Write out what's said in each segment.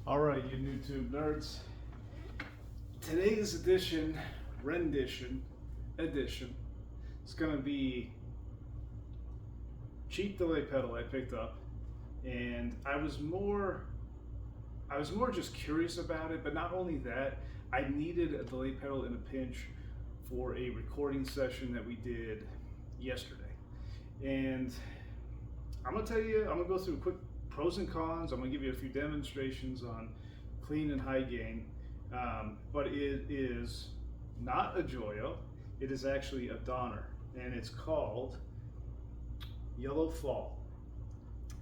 All right, you YouTube nerds. Today's rendition, is gonna be cheap delay pedal I picked up, and I was more just curious about it. But not only that, I needed a delay pedal in a pinch for a recording session that we did yesterday, and I'm gonna go through quick pros and cons. I'm gonna give you a few demonstrations on clean and high gain, but it is not a Joyo. It is actually a Donner, and it's called Yellow Fall.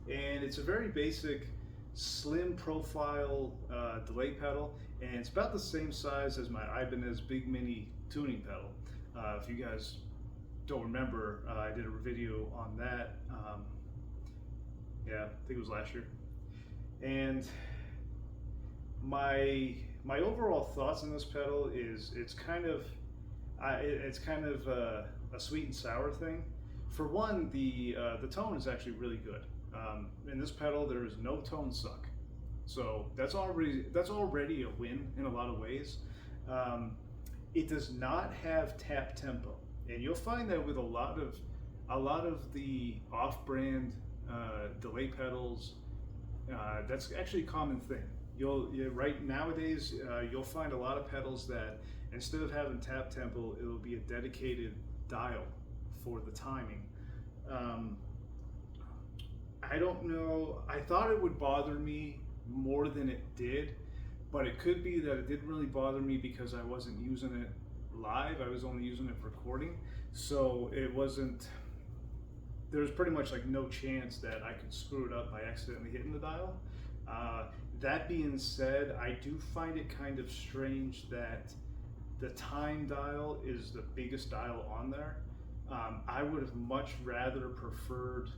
And it's a very basic, slim profile delay pedal, and it's about the same size as my Ibanez Big Mini tuning pedal. If you guys don't remember, I did a video on that. Yeah, I think it was last year. And my overall thoughts on this pedal is it's kind of a sweet and sour thing. For one, the tone is actually really good. In this pedal, there is no tone suck, so that's already a win in a lot of ways. It does not have tap tempo, and you'll find that with a lot of the off-brand delay pedals. That's actually a common thing. Nowadays you'll find a lot of pedals that instead of having tap tempo, it'll be a dedicated dial for the timing. I don't know. I thought it would bother me more than it did, but it could be that it didn't really bother me because I wasn't using it live. I was only using it for recording, so there's pretty much like no chance that I could screw it up by accidentally hitting the dial. That being said, I do find it kind of strange that the time dial is the biggest dial on there. I would have much rather preferred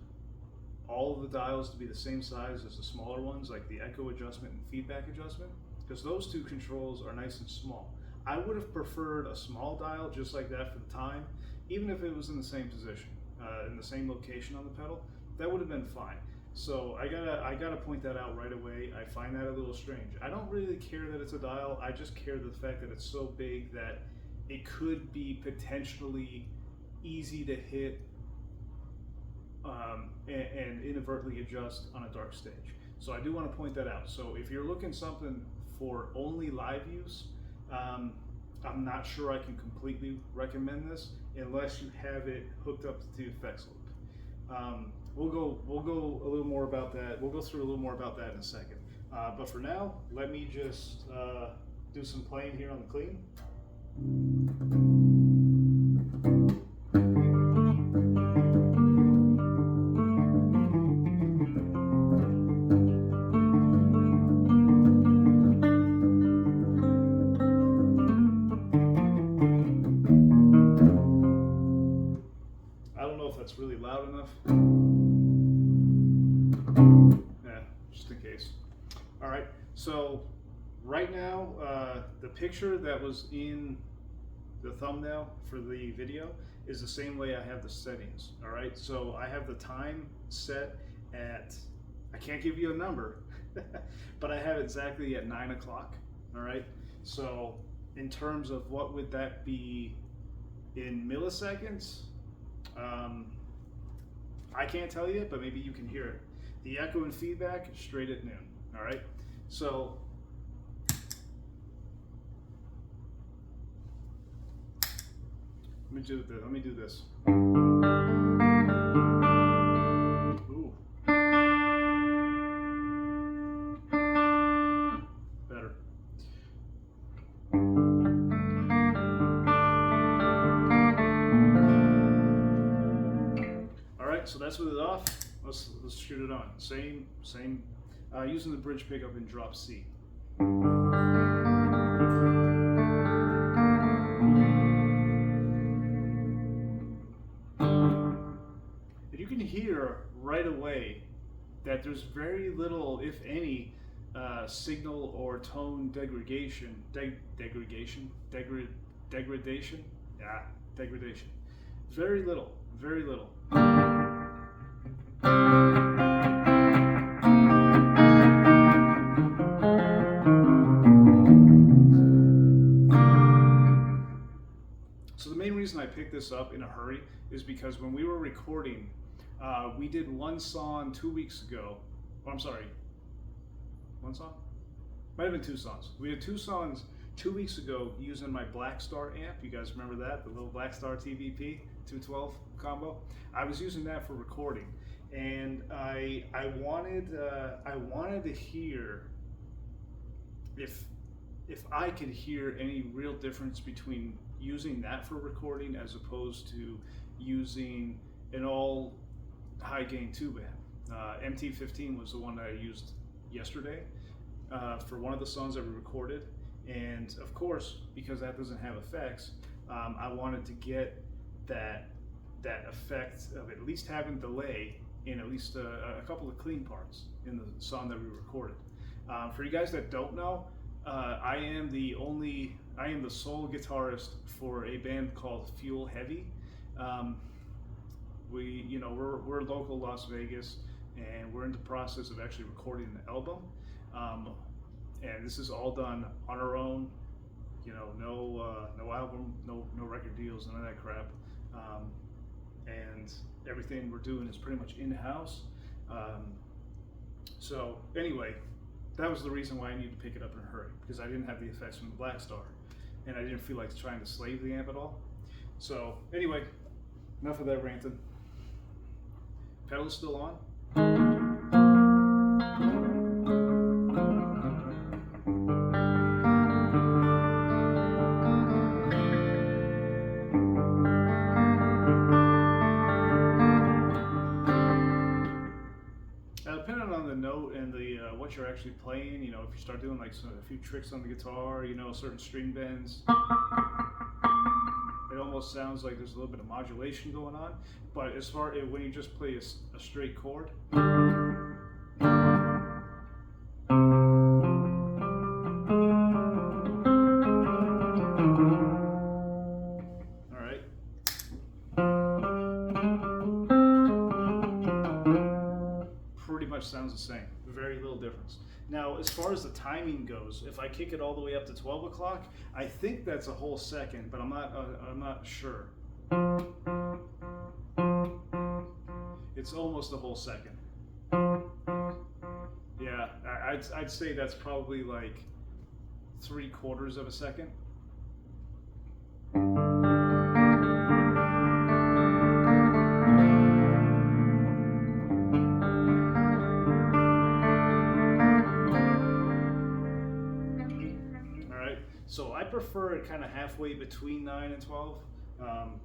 all of the dials to be the same size as the smaller ones, like the echo adjustment and feedback adjustment, because those two controls are nice and small. I would have preferred a small dial just like that for the time, even if it was in the same position, in the same location on the pedal. That would have been fine. So I gotta point that out right away. I find that a little strange. I don't really care that it's a dial. I just care the fact that it's so big that it could be potentially easy to hit and inadvertently adjust on a dark stage. So I do want to point that out. So if you're looking something for only live use, I'm not sure I can completely recommend this unless you have it hooked up to the effects loop. We'll go a little more about that. We'll go through a little more about that in a second. But for now, let me just do some playing here on the clean. I don't know if that's really loud enough. Yeah, just in case. All right, so right now, the picture that was in the thumbnail for the video is the same way I have the settings. All right, so I have the time set at, I can't give you a number, but I have it exactly at 9 o'clock. All right, so in terms of what would that be in milliseconds, I can't tell you, but maybe you can hear it. The echo and feedback straight at noon. All right, so let me do this. Ooh. Better. All right, so that's with it off. Let's shoot it on. Same. Using the bridge pickup in drop C. And you can hear right away that there's very little, if any, signal or tone degradation. Very little. picked this up in a hurry is because when we were recording, we did one song 2 weeks ago. Oh, I'm sorry, one song? Might have been two songs. We did two songs 2 weeks ago using my Blackstar amp. You guys remember that? The little Blackstar TVP 212 combo? I was using that for recording. And I wanted to hear if I could hear any real difference between using that for recording as opposed to using an all high gain tube amp. MT15 was the one that I used yesterday for one of the songs that we recorded, and of course, because that doesn't have effects, I wanted to get that effect of at least having delay in at least a couple of clean parts in the song that we recorded. For you guys that don't know, I am the sole guitarist for a band called Fuel Heavy. We're local Las Vegas, and we're in the process of actually recording an album. And this is all done on our own. No album, no record deals, none of that crap. And everything we're doing is pretty much in-house. So anyway, that was the reason why I needed to pick it up in a hurry, because I didn't have the effects from the Blackstar, and I didn't feel like trying to slave the amp at all. So anyway, enough of that ranting. Pedal's still on. Depending on the note and the what you're actually playing, if you start doing like a few tricks on the guitar, certain string bends, it almost sounds like there's a little bit of modulation going on. But as far as when you just play a straight chord, pretty much sounds the same. Very little difference. Now, as far as the timing goes, if I kick it all the way up to 12 o'clock, I think that's a whole second, but I'm not sure. It's almost a whole second. Yeah, I'd say that's probably like 3/4 of a second. So I prefer it kind of halfway between 9 and 12,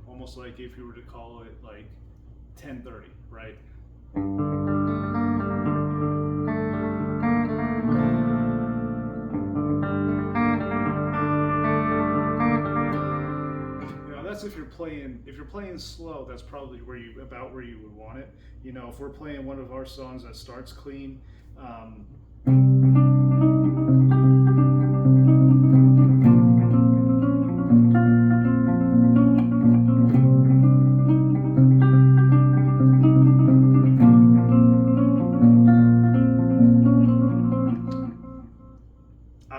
almost like if you were to call it like 10:30, right? That's if you're playing slow, that's probably about where you would want it. If we're playing one of our songs that starts clean, I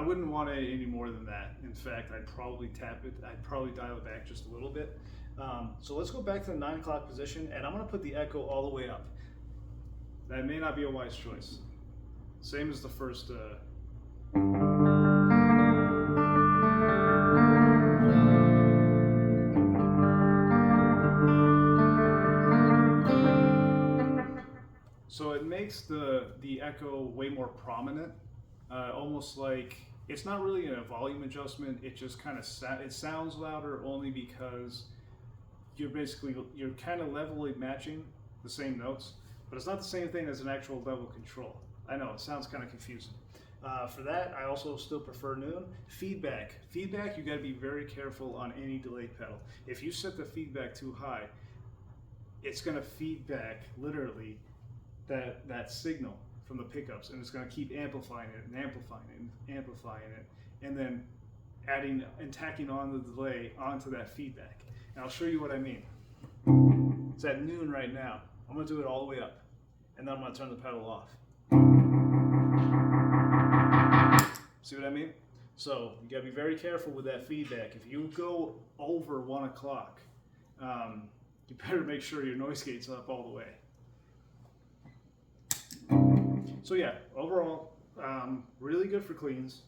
wouldn't want it any more than that. In fact, I'd probably tap it. I'd probably dial it back just a little bit. So let's go back to the 9 o'clock position, and I'm going to put the echo all the way up. That may not be a wise choice. Same as the first. So it makes the echo way more prominent. Almost like it's not really a volume adjustment. It just kind of it sounds louder only because you're kind of levelly matching the same notes, but it's not the same thing as an actual level control. I know it sounds kind of confusing. For that, I also still prefer noon. Feedback, you got to be very careful on any delay pedal. If you set the feedback too high, it's going to feedback literally that signal from the pickups, and it's going to keep amplifying it and amplifying it and amplifying it, and then adding and tacking on the delay onto that feedback. And I'll show you what I mean. It's at noon right now. I'm going to do it all the way up, and then I'm going to turn the pedal off. See what I mean? So you got to be very careful with that feedback. If you go over 1 o'clock, you better make sure your noise gate's up all the way. So yeah, overall, really good for cleans.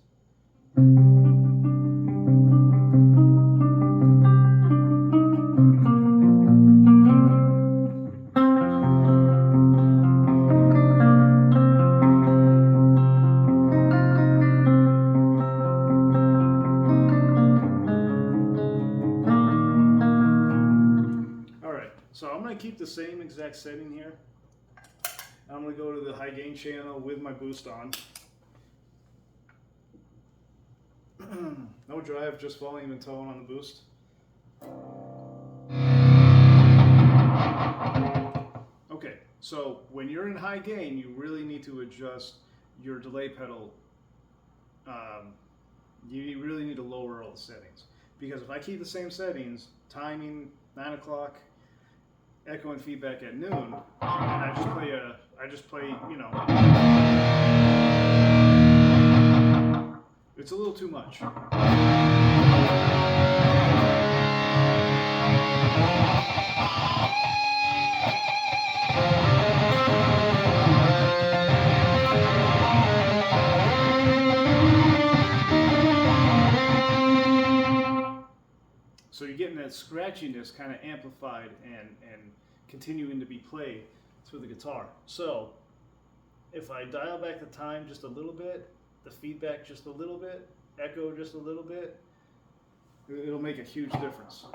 So I'm going to keep the same exact setting here. I'm going to go to the high gain channel with my boost on. No drive, just volume and tone on the boost. Okay, so when you're in high gain, you really need to adjust your delay pedal. You really need to lower all the settings. Because if I keep the same settings, timing, 9 o'clock, echo and feedback at noon, and I just play, you know, it's a little too much. So you're getting that scratchiness kind of amplified and continuing to be played through the guitar. So if I dial back the time just a little bit, the feedback just a little bit, echo just a little bit, it'll make a huge difference.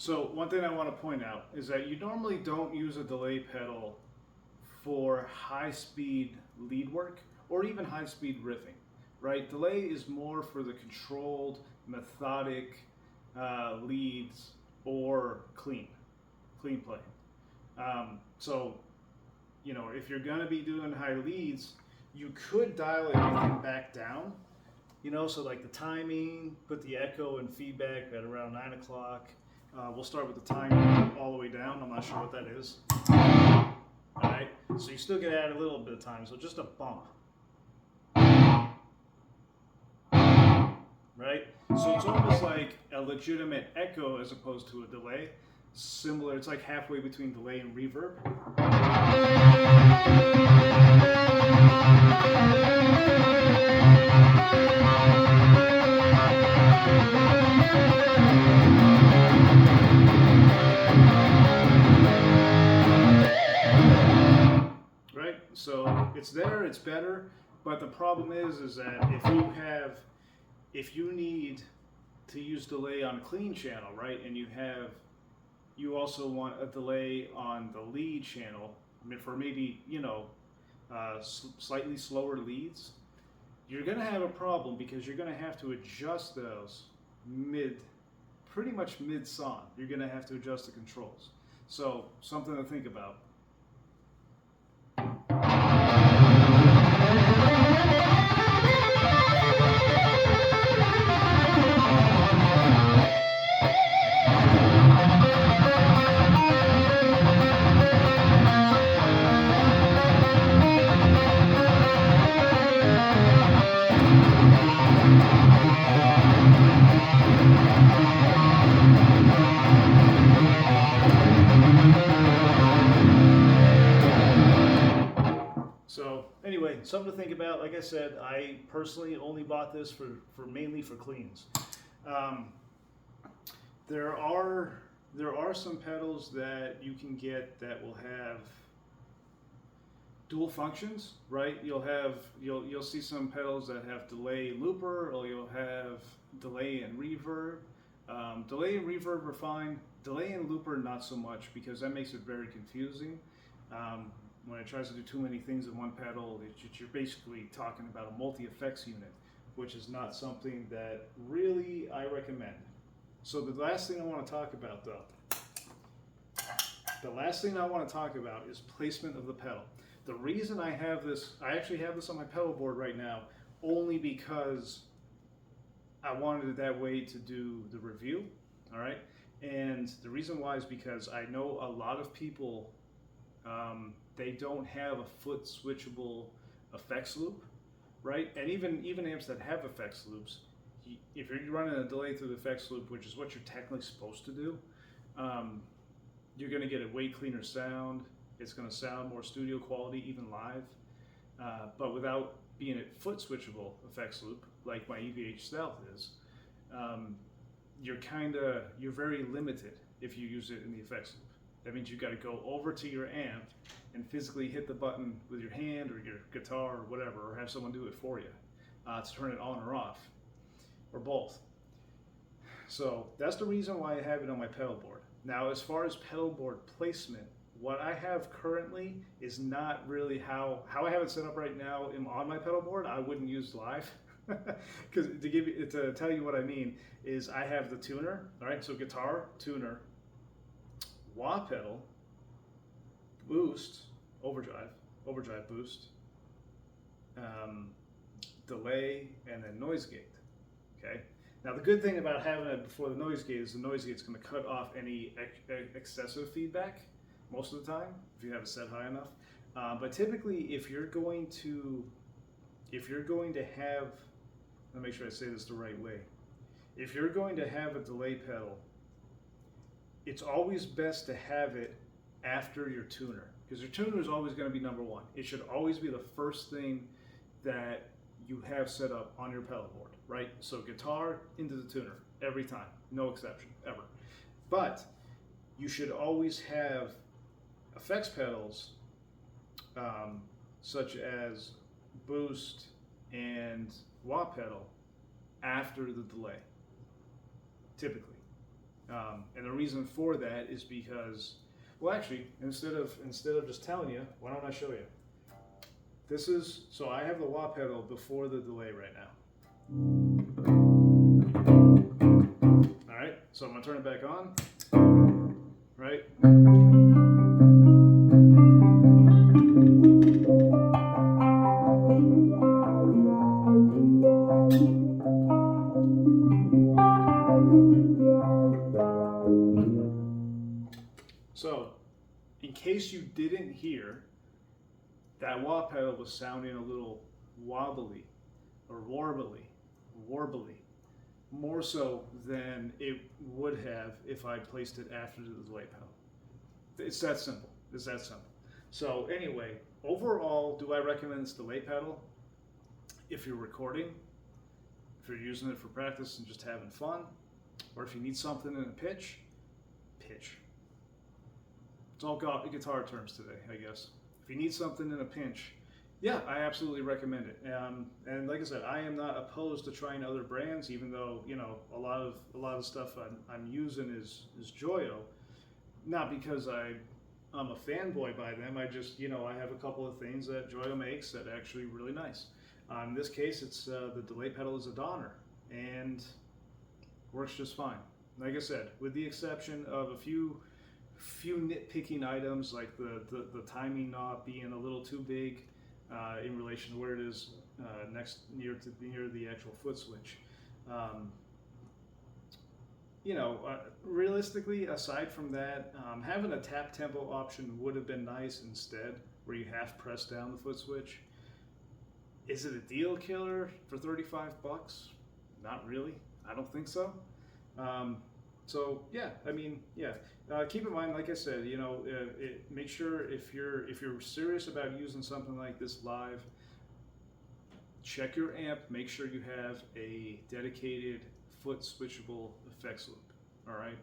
So one thing I want to point out is that you normally don't use a delay pedal for high-speed lead work or even high-speed riffing, right? Delay is more for the controlled, methodic leads or clean playing. So, you know, if you're going to be doing high leads, you could dial everything back down, you know, so like the timing, put the echo and feedback at around 9 o'clock. We'll start with the timing all the way down. I'm not sure what that is. All right, so you still get to add a little bit of time, so just a bump. Right? So it's almost like a legitimate echo as opposed to a delay. Similar, it's like halfway between delay and reverb. Right? So it's there, it's better, but the problem is that if you need to use delay on a clean channel, right, and you also want a delay on the lead channel, I mean, for maybe, you know, slightly slower leads, you're going to have a problem because you're going to have to adjust those pretty much mid-song. You're going to have to adjust the controls. So something to think about. So anyway, something to think about. Like I said, I personally only bought this for mainly for cleans. There are some pedals that you can get that will have dual functions, right? You'll see some pedals that have delay looper, or you'll have delay and reverb. Delay and reverb are fine. Delay and looper not so much, because that makes it very confusing. When it tries to do too many things in one pedal, you're basically talking about a multi-effects unit, which is not something that really I recommend. So the last thing I want to talk about, though, The last thing I want to talk about is placement of the pedal. The reason I have this, I actually have this on my pedal board right now, only because I wanted it that way to do the review, all right? And the reason why is because I know a lot of people, they don't have a foot switchable effects loop, right? And even amps that have effects loops, if you're running a delay through the effects loop, which is what you're technically supposed to do, you're going to get a way cleaner sound. It's going to sound more studio quality, even live. But without being a foot switchable effects loop, like my EVH Stealth is, you're very limited if you use it in the effects loop. That means you've got to go over to your amp and physically hit the button with your hand or your guitar or whatever, or have someone do it for you to turn it on or off, or both. So that's the reason why I have it on my pedal board. Now, as far as pedal board placement, what I have currently is not really how I have it set up right now on my pedal board. I wouldn't use live, because to tell you what I mean is I have the tuner, all right, so guitar, tuner, wah pedal, boost, overdrive boost, delay, and then noise gate, okay? Now the good thing about having it before the noise gate is the noise gate's going to cut off any excessive feedback most of the time if you have it set high enough. But typically, if you're going to have, let me make sure I say this the right way. If you're going to have a delay pedal, it's always best to have it after your tuner, because your tuner is always going to be number one. It should always be the first thing that you have set up on your pedal board, right? So guitar into the tuner every time, no exception, ever. But you should always have effects pedals, such as boost and wah pedal, after the delay, typically. And the reason for that is because, well, actually, instead of just telling you, why don't I show you? So I have the wah pedal before the delay right now. All right, so I'm gonna turn it back on, right? So, in case you didn't hear, that wah pedal was sounding a little wobbly or warbly, more so than it would have if I placed it after the delay pedal. It's that simple. It's that simple. So anyway, overall, do I recommend this delay pedal? If you're recording, if you're using it for practice and just having fun, or if you need something in a pitch. It's all guitar terms today, I guess. If you need something in a pinch, yeah, I absolutely recommend it. And like I said, I am not opposed to trying other brands, even though, you know, a lot of stuff I'm using is Joyo. Not because I'm a fanboy by them. I just, you know, I have a couple of things that Joyo makes that are actually really nice. In this case, it's the delay pedal is a Donner and works just fine. Like I said, with the exception of a few nitpicking items, like the timing knob being a little too big in relation to where it is near the actual foot switch. You know, realistically, aside from that, having a tap tempo option would have been nice instead, where you half press down the foot switch. Is it a deal killer for 35 bucks? Not really. I don't think so. So yeah, I mean, yeah. Keep in mind, like I said, you know, make sure if you're serious about using something like this live, check your amp. Make sure you have a dedicated foot switchable effects loop. All right,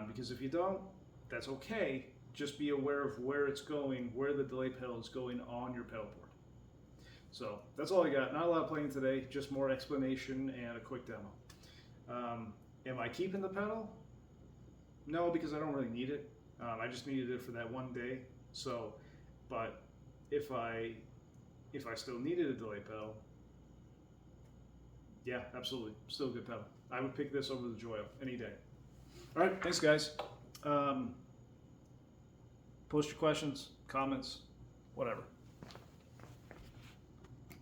because if you don't, that's okay. Just be aware of where it's going, where the delay pedal is going on your pedal board. So that's all I got. Not a lot of playing today, just more explanation and a quick demo. Am I keeping the pedal? No, because I don't really need it. I just needed it for that one day. So, but if I still needed a delay pedal, yeah, absolutely, still a good pedal. I would pick this over the Joyo any day. All right, thanks guys. Post your questions, comments, whatever.